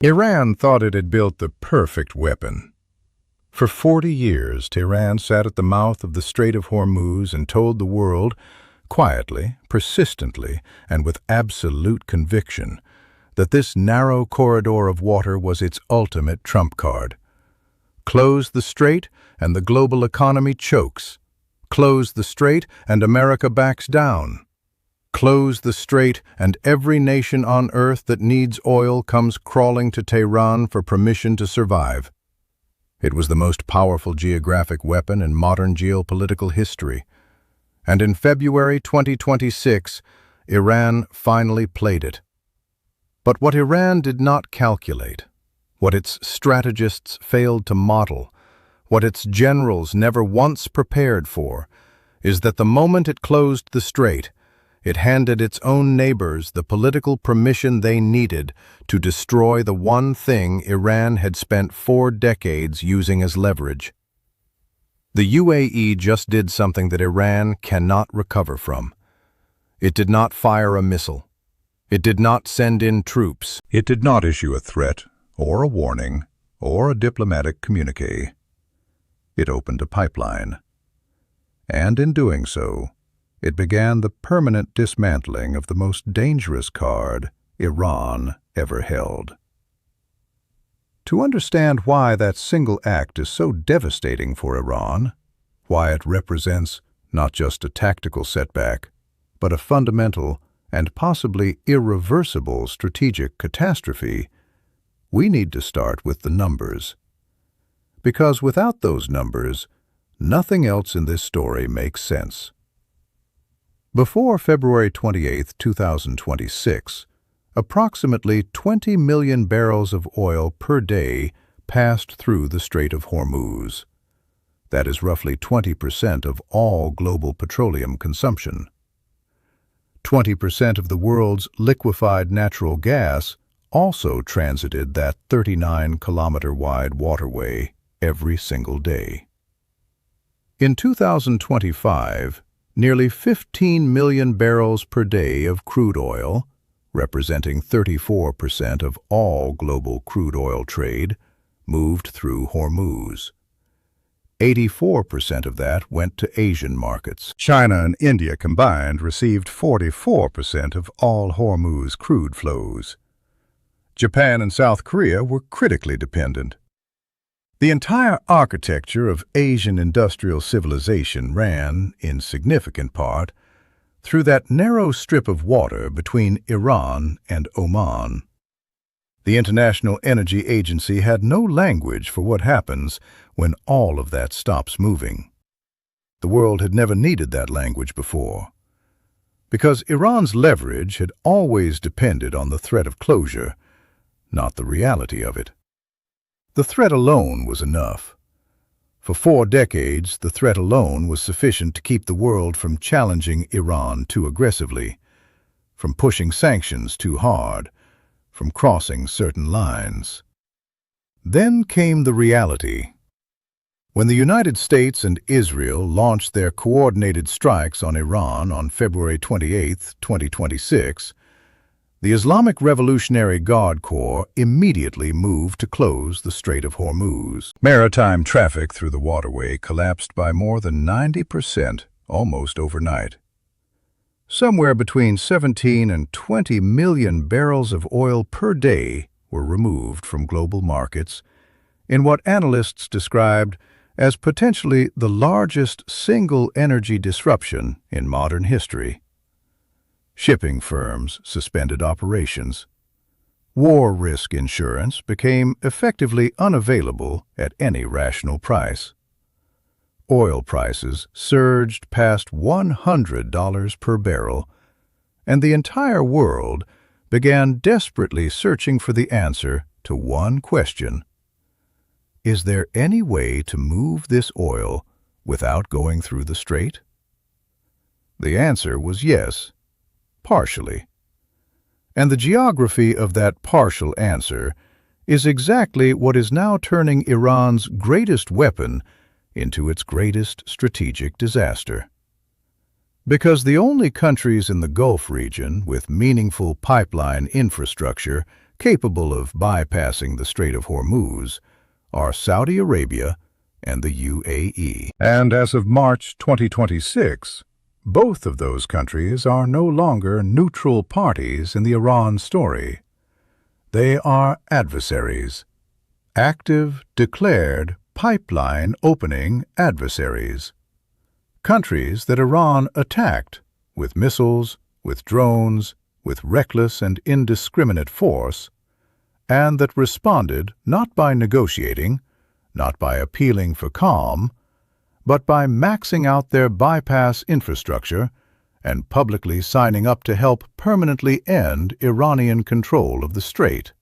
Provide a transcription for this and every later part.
Iran thought it had built the perfect weapon. For 40 years, Tehran sat at the mouth of the Strait of Hormuz and told the world, quietly, persistently, and with absolute conviction, that this narrow corridor of water was its ultimate trump card. Close the strait, and the global economy chokes. Close the strait, and America backs down. Close the strait, and every nation on earth that needs oil comes crawling to Tehran for permission to survive. It was the most powerful geographic weapon in modern geopolitical history. And in February 2026, Iran finally played it. But what Iran did not calculate, what its strategists failed to model, what its generals never once prepared for, is that the moment it closed the strait, it handed its own neighbors the political permission they needed to destroy the one thing Iran had spent 4 decades using as leverage. The UAE just did something that Iran cannot recover from. It did not fire a missile. It did not send in troops. It did not issue a threat, or a warning, or a diplomatic communique. It opened a pipeline. And in doing so, it began the permanent dismantling of the most dangerous card Iran ever held. To understand why that single act is so devastating for Iran, why it represents not just a tactical setback, but a fundamental and possibly irreversible strategic catastrophe, we need to start with the numbers. Because without those numbers, nothing else in this story makes sense. Before February 28, 2026, approximately 20 million barrels of oil per day passed through the Strait of Hormuz. That is roughly 20% of all global petroleum consumption. 20% of the world's liquefied natural gas also transited that 39-kilometer-wide waterway every single day. In 2025, nearly 15 million barrels per day of crude oil, representing 34% of all global crude oil trade, moved through Hormuz. 84% of that went to Asian markets. China and India combined received 44% of all Hormuz crude flows. Japan and South Korea were critically dependent. The entire architecture of Asian industrial civilization ran, in significant part, through that narrow strip of water between Iran and Oman. The International Energy Agency had no language for what happens when all of that stops moving. The world had never needed that language before, because Iran's leverage had always depended on the threat of closure, not the reality of it. The threat alone was enough. For 4 decades, the threat alone was sufficient to keep the world from challenging Iran too aggressively, from pushing sanctions too hard, from crossing certain lines. Then came the reality. When the United States and Israel launched their coordinated strikes on Iran on February 28, 2026, the Islamic Revolutionary Guard Corps immediately moved to close the Strait of Hormuz. Maritime traffic through the waterway collapsed by more than 90% almost overnight. Somewhere between 17 and 20 million barrels of oil per day were removed from global markets in what analysts described as potentially the largest single energy disruption in modern history. Shipping firms suspended operations. War risk insurance became effectively unavailable at any rational price. Oil prices surged past $100 per barrel, and the entire world began desperately searching for the answer to one question: is there any way to move this oil without going through the strait? The answer was yes. Partially. And the geography of that partial answer is exactly what is now turning Iran's greatest weapon into its greatest strategic disaster. Because the only countries in the Gulf region with meaningful pipeline infrastructure capable of bypassing the Strait of Hormuz, are Saudi Arabia and the UAE. And as of March 2026, both of those countries are no longer neutral parties in the Iran story. They are adversaries. Active, declared, pipeline opening adversaries. Countries that Iran attacked with missiles, with drones, with reckless and indiscriminate force, and that responded not by negotiating, not by appealing for calm, but by maxing out their bypass infrastructure and publicly signing up to help permanently end Iranian control of the strait.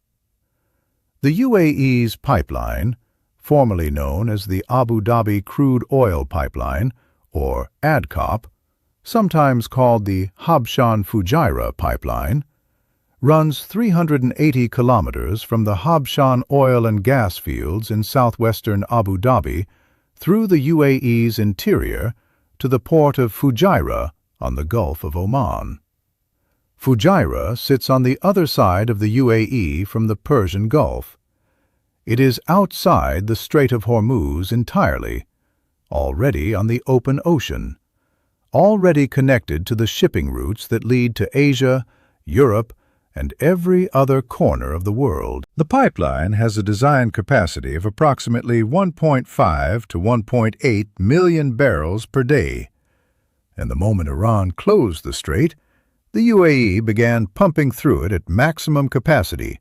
The UAE's pipeline, formerly known as the Abu Dhabi Crude Oil Pipeline, or ADCOP, sometimes called the Habshan Fujairah Pipeline, runs 380 kilometers from the Habshan oil and gas fields in southwestern Abu Dhabi through the UAE's interior to the port of Fujairah on the Gulf of Oman. Fujairah sits on the other side of the UAE from the Persian Gulf. It is outside the Strait of Hormuz entirely, already on the open ocean, already connected to the shipping routes that lead to Asia, Europe, and every other corner of the world. The pipeline has a design capacity of approximately 1.5 to 1.8 million barrels per day. And the moment Iran closed the strait, the UAE began pumping through it at maximum capacity,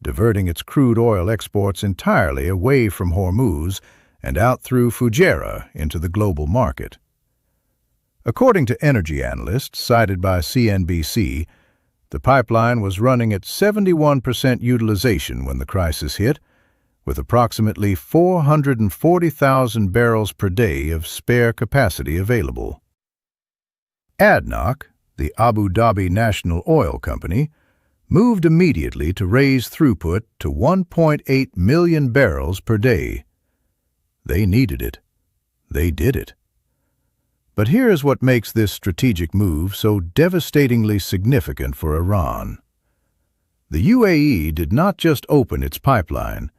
diverting its crude oil exports entirely away from Hormuz and out through Fujairah into the global market. According to energy analysts cited by CNBC, the pipeline was running at 71% utilization when the crisis hit, with approximately 440,000 barrels per day of spare capacity available. ADNOC, the Abu Dhabi National Oil Company, moved immediately to raise throughput to 1.8 million barrels per day. They needed it. They did it. But here's what makes this strategic move so devastatingly significant for Iran. The UAE did not just open its pipeline.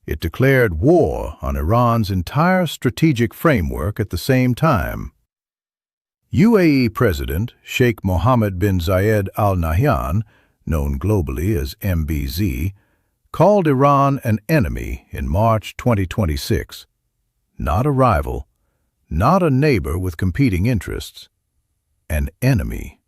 It declared war on Iran's entire strategic framework at the same time. UAE President Sheikh Mohammed bin Zayed Al Nahyan, known globally as MBZ, called Iran an enemy in March 2026. Not a rival, not a neighbor with competing interests, an enemy.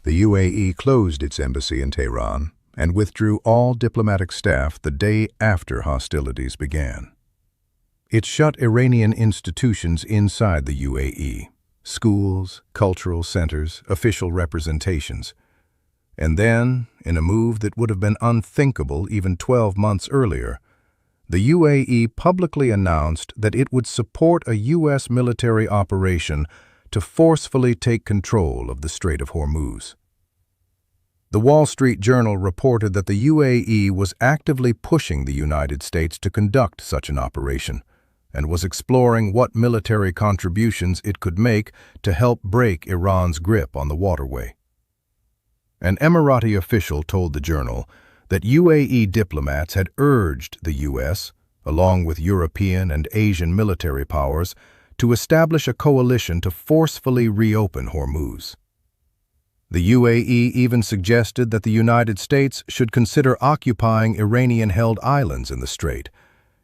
The UAE closed its embassy in Tehran and withdrew all diplomatic staff the day after hostilities began. It shut Iranian institutions inside the UAE, schools, cultural centers, official representations. And then, in a move that would have been unthinkable even 12 months earlier, the UAE publicly announced that it would support a U.S. military operation to forcefully take control of the Strait of Hormuz. The Wall Street Journal reported that the UAE was actively pushing the United States to conduct such an operation and was exploring what military contributions it could make to help break Iran's grip on the waterway. An Emirati official told the Journal that UAE diplomats had urged the U.S., along with European and Asian military powers, to establish a coalition to forcefully reopen Hormuz. The UAE even suggested that the United States should consider occupying Iranian-held islands in the strait,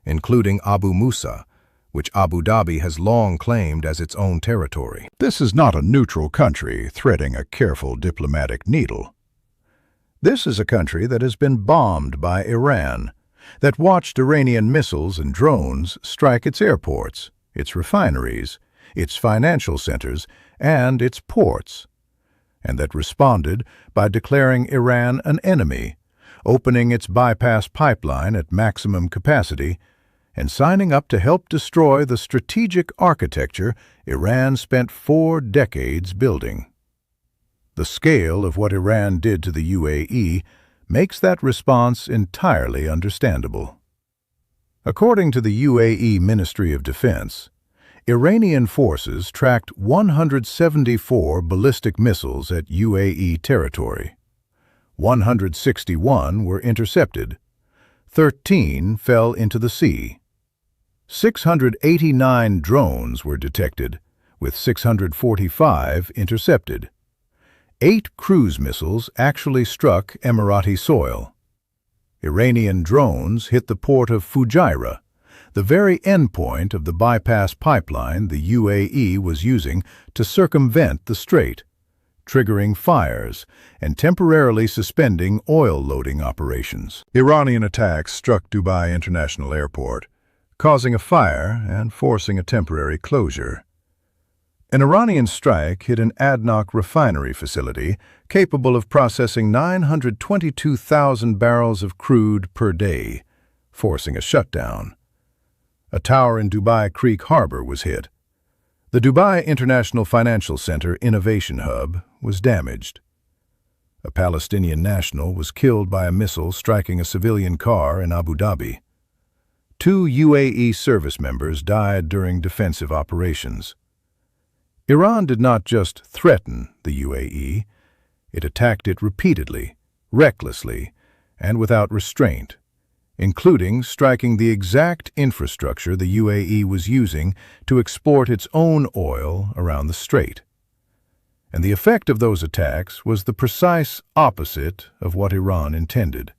including Abu Musa, which Abu Dhabi has long claimed as its own territory. This is not a neutral country threading a careful diplomatic needle. This is a country that has been bombed by Iran, that watched Iranian missiles and drones strike its airports, its refineries, its financial centers, and its ports, and that responded by declaring Iran an enemy, opening its bypass pipeline at maximum capacity, and signing up to help destroy the strategic architecture Iran spent 4 decades building. The scale of what Iran did to the UAE makes that response entirely understandable. According to the UAE Ministry of Defense, Iranian forces tracked 174 ballistic missiles at UAE territory. 161 were intercepted. 13 fell into the sea. 689 drones were detected, with 645 intercepted. 8 cruise missiles actually struck Emirati soil. Iranian drones hit the port of Fujairah, the very endpoint of the bypass pipeline the UAE was using to circumvent the strait, triggering fires and temporarily suspending oil loading operations. Iranian attacks struck Dubai International Airport, causing a fire and forcing a temporary closure. An Iranian strike hit an ADNOC refinery facility capable of processing 922,000 barrels of crude per day, forcing a shutdown. A tower in Dubai Creek Harbor was hit. The Dubai International Financial Center Innovation Hub was damaged. A Palestinian national was killed by a missile striking a civilian car in Abu Dhabi. 2 UAE service members died during defensive operations. Iran did not just threaten the UAE, it attacked it repeatedly, recklessly, and without restraint, including striking the exact infrastructure the UAE was using to export its own oil around the strait. And the effect of those attacks was the precise opposite of what Iran intended.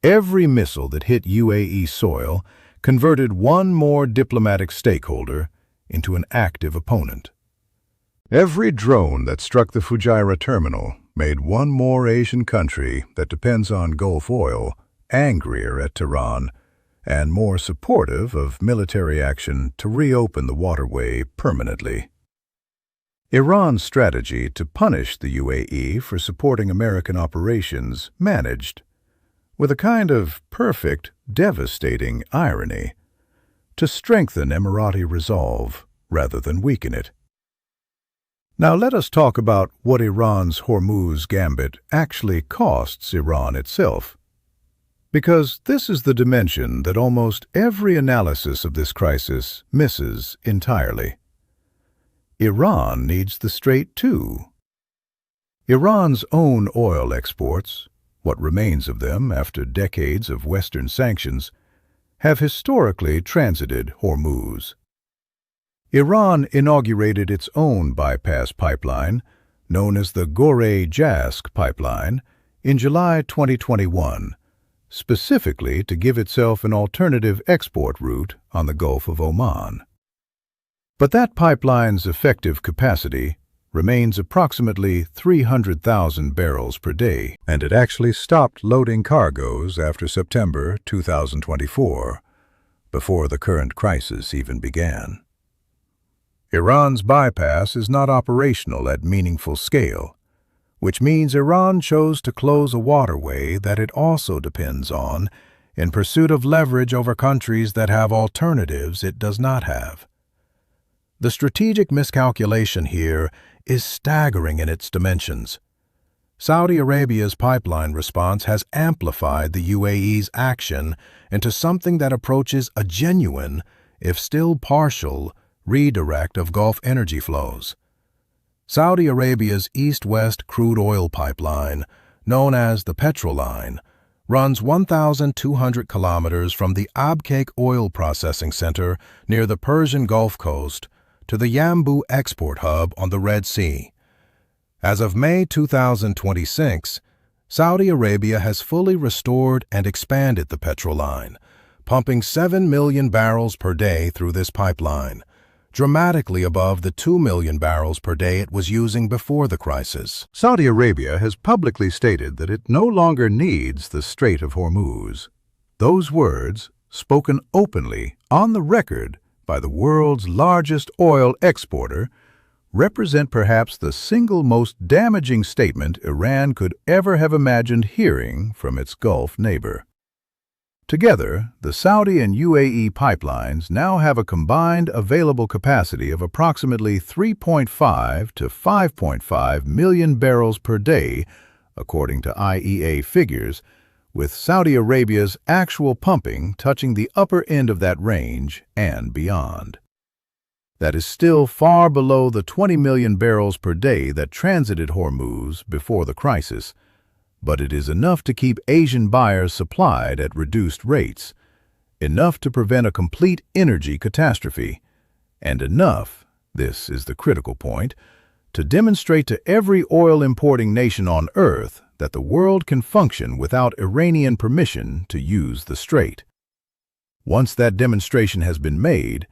Every missile that hit UAE soil converted one more diplomatic stakeholder into an active opponent. Every drone that struck the Fujairah terminal made one more Asian country that depends on Gulf oil angrier at Tehran and more supportive of military action to reopen the waterway permanently. Iran's strategy to punish the UAE for supporting American operations managed, with a kind of perfect, devastating irony, to strengthen Emirati resolve rather than weaken it. Now let us talk about what Iran's Hormuz gambit actually costs Iran itself, because this is the dimension that almost every analysis of this crisis misses entirely. Iran needs the strait too. Iran's own oil exports, what remains of them after decades of Western sanctions, have historically transited Hormuz. Iran inaugurated its own bypass pipeline, known as the Ghoreh-Jask pipeline, in July 2021, specifically to give itself an alternative export route on the Gulf of Oman. But that pipeline's effective capacity remains approximately 300,000 barrels per day, and it actually stopped loading cargoes after September 2024, before the current crisis even began. Iran's bypass is not operational at meaningful scale, which means Iran chose to close a waterway that it also depends on in pursuit of leverage over countries that have alternatives it does not have. The strategic miscalculation here is staggering in its dimensions. Saudi Arabia's pipeline response has amplified the UAE's action into something that approaches a genuine, if still partial, redirect of Gulf energy flows. Saudi Arabia's east-west crude oil pipeline, known as the Petroline, runs 1,200 kilometers from the Abqaiq oil processing center near the Persian Gulf Coast to the Yanbu export hub on the Red Sea. As of May 2026, Saudi Arabia has fully restored and expanded the Petroline, pumping 7 million barrels per day through this pipeline, dramatically above the 2 million barrels per day it was using before the crisis. Saudi Arabia has publicly stated that it no longer needs the Strait of Hormuz. Those words, spoken openly on the record by the world's largest oil exporter, represent perhaps the single most damaging statement Iran could ever have imagined hearing from its Gulf neighbor. Together, the Saudi and UAE pipelines now have a combined available capacity of approximately 3.5 to 5.5 million barrels per day, according to IEA figures, with Saudi Arabia's actual pumping touching the upper end of that range and beyond. That is still far below the 20 million barrels per day that transited Hormuz before the crisis, But it is enough to keep Asian buyers supplied at reduced rates, enough to prevent a complete energy catastrophe, and enough, this is the critical point, to demonstrate to every oil-importing nation on Earth that the world can function without Iranian permission to use the strait. Once that demonstration has been made,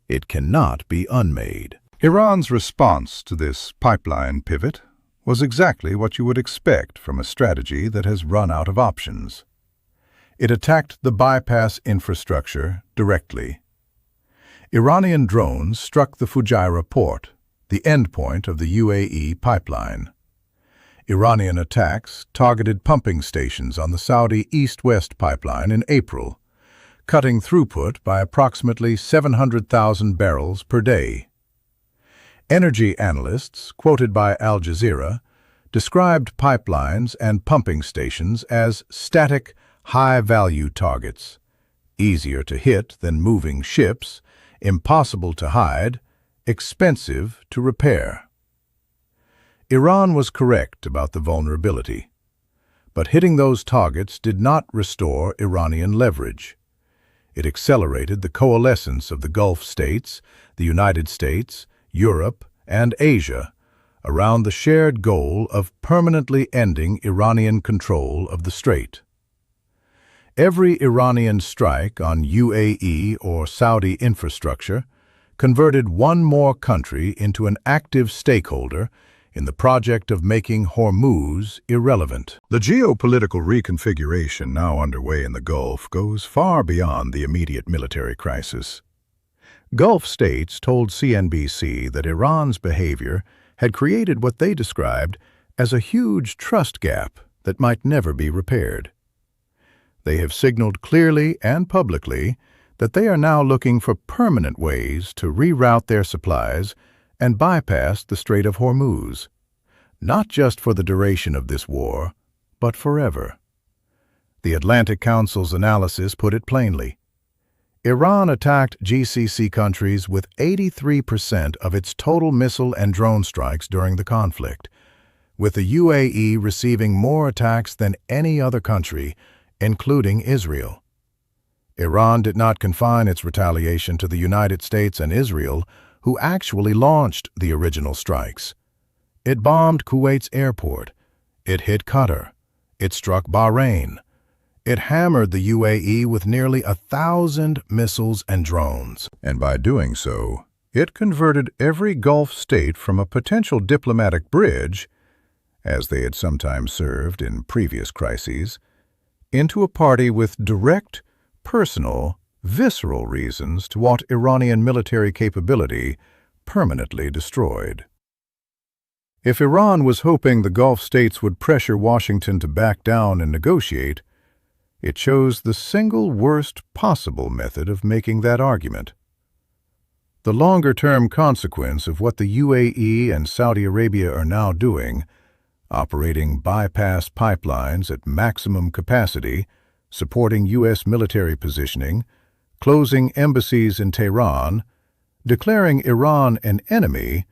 it cannot be unmade. Iran's response to this pipeline pivot was exactly what you would expect from a strategy that has run out of options. It attacked the bypass infrastructure directly. Iranian drones struck the Fujairah port, the endpoint of the UAE pipeline. Iranian attacks targeted pumping stations on the Saudi East-West pipeline in April, cutting throughput by approximately 700,000 barrels per day. Energy analysts, quoted by Al Jazeera, described pipelines and pumping stations as static, high-value targets, easier to hit than moving ships, impossible to hide, expensive to repair. Iran was correct about the vulnerability, but hitting those targets did not restore Iranian leverage. It accelerated the coalescence of the Gulf states, the United States, Europe, and Asia around the shared goal of permanently ending Iranian control of the strait. Every Iranian strike on UAE or Saudi infrastructure converted one more country into an active stakeholder in the project of making Hormuz irrelevant. The geopolitical reconfiguration now underway in the Gulf goes far beyond the immediate military crisis. Gulf states told CNBC that Iran's behavior had created what they described as a huge trust gap that might never be repaired. They have signaled clearly and publicly that they are now looking for permanent ways to reroute their supplies and bypass the Strait of Hormuz, not just for the duration of this war, but forever. The Atlantic Council's analysis put it plainly. Iran attacked GCC countries with 83% of its total missile and drone strikes during the conflict, with the UAE receiving more attacks than any other country, including Israel. Iran did not confine its retaliation to the United States and Israel, who actually launched the original strikes. It bombed Kuwait's airport. It hit Qatar. It struck Bahrain. It hammered the UAE with nearly 1,000 missiles and drones. And by doing so, it converted every Gulf state from a potential diplomatic bridge, as they had sometimes served in previous crises, into a party with direct, personal, visceral reasons to want Iranian military capability permanently destroyed. If Iran was hoping the Gulf states would pressure Washington to back down and negotiate, it chose the single worst possible method of making that argument. The longer-term consequence of what the UAE and Saudi Arabia are now doing, operating bypass pipelines at maximum capacity, supporting U.S. military positioning, closing embassies in Tehran, declaring Iran an enemy,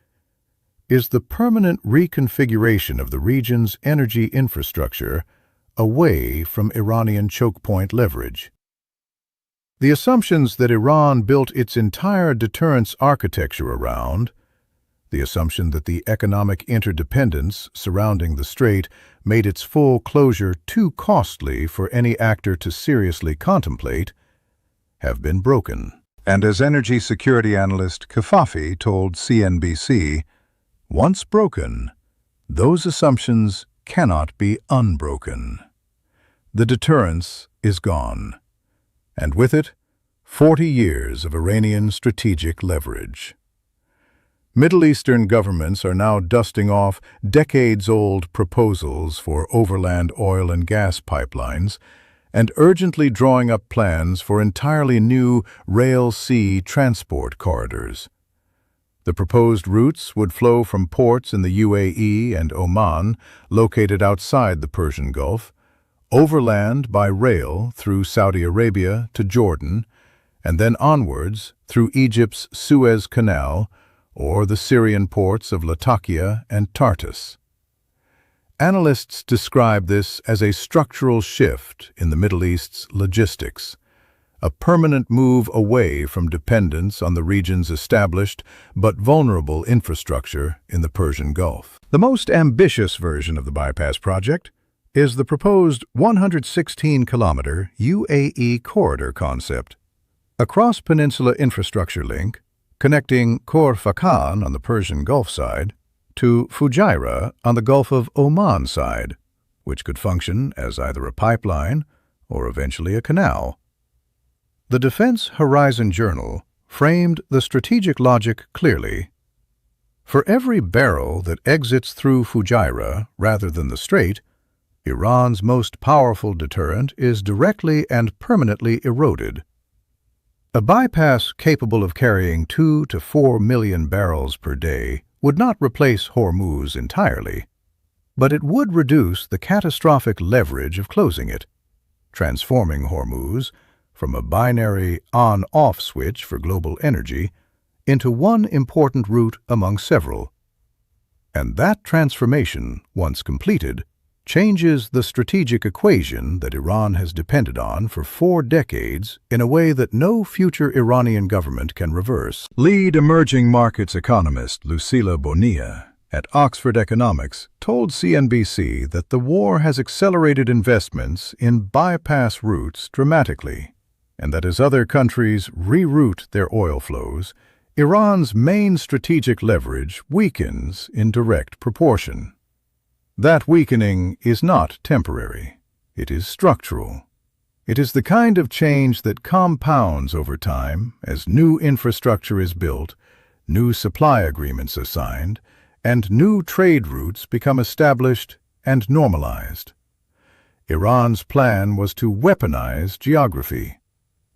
is the permanent reconfiguration of the region's energy infrastructure away from Iranian choke point leverage. The assumptions that Iran built its entire deterrence architecture around, the assumption that the economic interdependence surrounding the strait made its full closure too costly for any actor to seriously contemplate, have been broken. And as energy security analyst Kafafi told CNBC, once broken, those assumptions cannot be unbroken. The deterrence is gone, and with it, 40 years of Iranian strategic leverage. Middle Eastern governments are now dusting off decades-old proposals for overland oil and gas pipelines and urgently drawing up plans for entirely new rail-sea transport corridors. The proposed routes would flow from ports in the UAE and Oman, located outside the Persian Gulf, overland by rail through Saudi Arabia to Jordan, and then onwards through Egypt's Suez Canal or the Syrian ports of Latakia and Tartus. Analysts describe this as a structural shift in the Middle East's logistics, a permanent move away from dependence on the region's established but vulnerable infrastructure in the Persian Gulf. The most ambitious version of the bypass project is the proposed 116-kilometer UAE corridor concept. A cross-peninsula infrastructure link connecting Khor Fakkan on the Persian Gulf side to Fujairah on the Gulf of Oman side, which could function as either a pipeline or eventually a canal. The Defense Horizon Journal framed the strategic logic clearly. For every barrel that exits through Fujairah rather than the strait, Iran's most powerful deterrent is directly and permanently eroded. A bypass capable of carrying 2 to 4 million barrels per day would not replace Hormuz entirely, but it would reduce the catastrophic leverage of closing it, transforming Hormuz from a binary on-off switch for global energy into one important route among several. And that transformation, once completed, changes the strategic equation that Iran has depended on for 4 decades in a way that no future Iranian government can reverse. Lead emerging markets economist Lucila Bonilla at Oxford Economics told CNBC that the war has accelerated investments in bypass routes dramatically, and that as other countries reroute their oil flows, Iran's main strategic leverage weakens in direct proportion. That weakening is not temporary. It is structural. It is the kind of change that compounds over time as new infrastructure is built, new supply agreements are signed, and new trade routes become established and normalized. Iran's plan was to weaponize geography,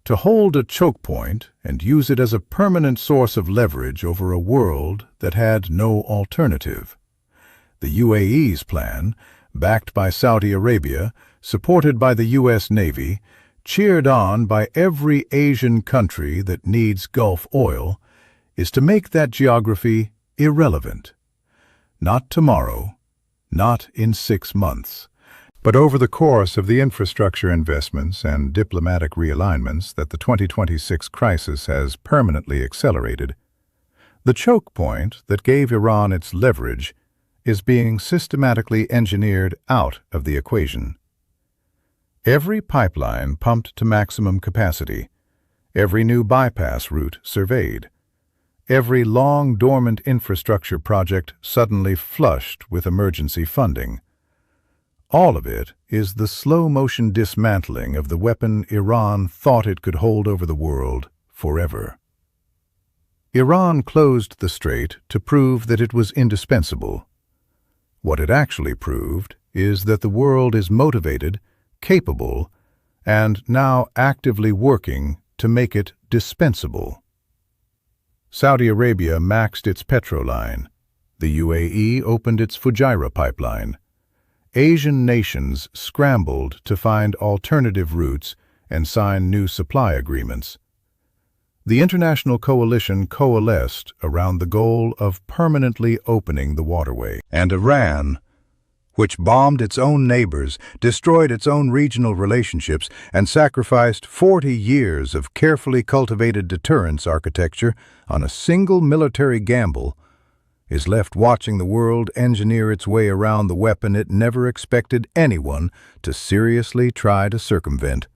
to hold a choke point and use it as a permanent source of leverage over a world that had no alternative. The UAE's plan, backed by Saudi Arabia, supported by the U.S. Navy, cheered on by every Asian country that needs Gulf oil, is to make that geography irrelevant. Not tomorrow, not in 6 months, but over the course of the infrastructure investments and diplomatic realignments that the 2026 crisis has permanently accelerated. The choke point that gave Iran its leverage is being systematically engineered out of the equation. Every pipeline pumped to maximum capacity, every new bypass route surveyed, every long-dormant infrastructure project suddenly flushed with emergency funding. All of it is the slow-motion dismantling of the weapon Iran thought it could hold over the world forever. Iran closed the strait to prove that it was indispensable. What it actually proved is that the world is motivated, capable, and now actively working to make it dispensable. Saudi Arabia maxed its Petroline. The UAE opened its Fujairah pipeline. Asian nations scrambled to find alternative routes and sign new supply agreements. The international coalition coalesced around the goal of permanently opening the waterway. And Iran, which bombed its own neighbors, destroyed its own regional relationships, and sacrificed 40 years of carefully cultivated deterrence architecture on a single military gamble, is left watching the world engineer its way around the weapon it never expected anyone to seriously try to circumvent.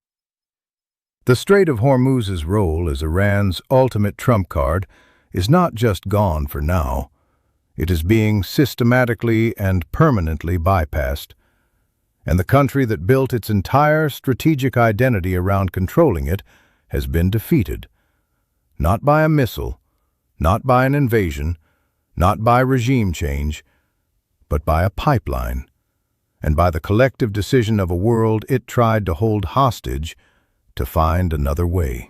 The Strait of Hormuz's role as Iran's ultimate trump card is not just gone for now. It is being systematically and permanently bypassed, and the country that built its entire strategic identity around controlling it has been defeated. Not by a missile, not by an invasion, not by regime change, but by a pipeline, and by the collective decision of a world it tried to hold hostage to find another way.